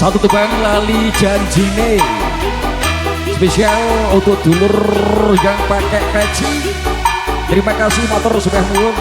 Satu tebang lali janjine spesial untuk dulur yang pakai peci. Terima kasih motor sudah nuwun.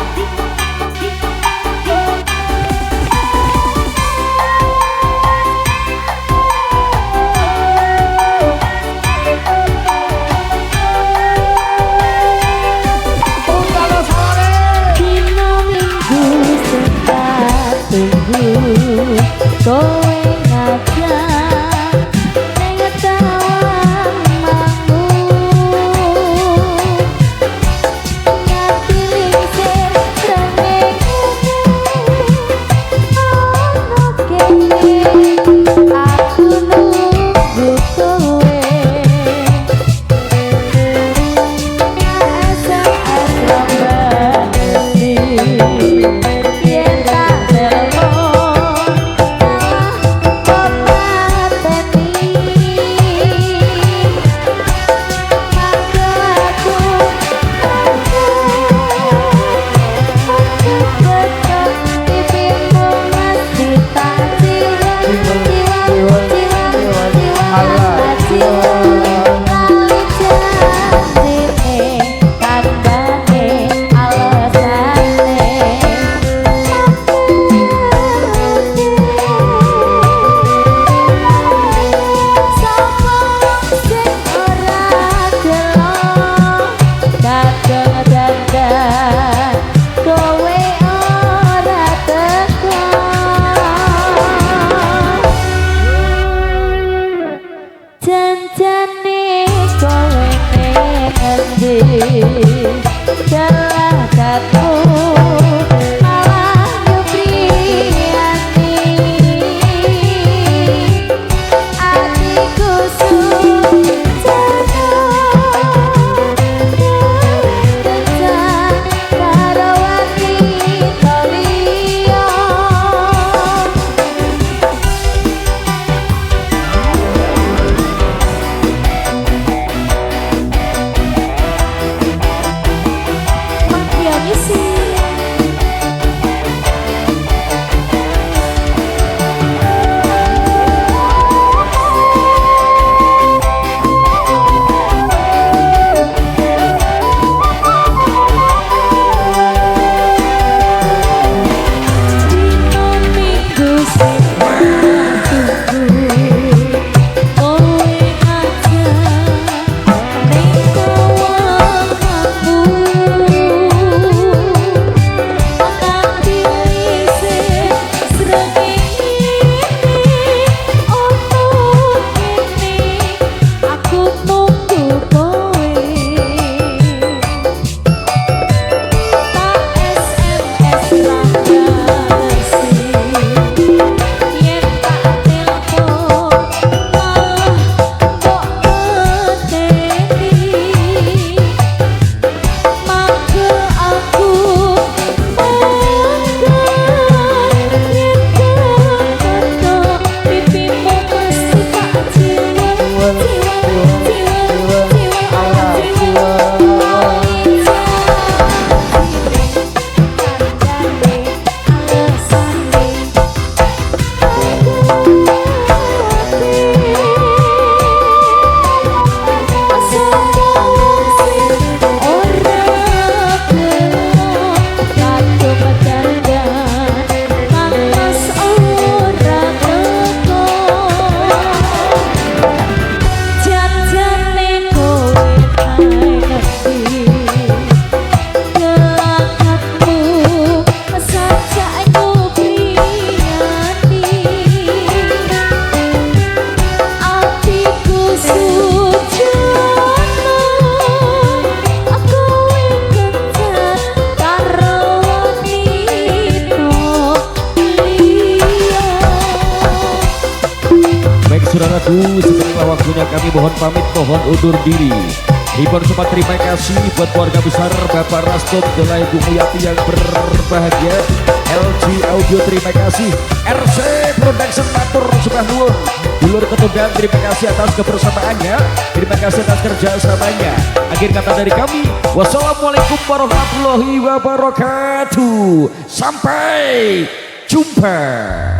Saudaraku, sebenarnya waktunya kami mohon pamit, mohon undur diri. Hibur sempat terima kasih buat keluarga besar Bapak Rastom Dolai Bumuyati yang berbahagia. LG Audio terima kasih. RC Production Matur Subah Nuwun. Dulur Ketunggang terima kasih atas kebersamaannya. Terima kasih atas kerjasamanya. Akhir kata dari kami, wassalamualaikum warahmatullahi wabarakatuh. Sampai jumpa.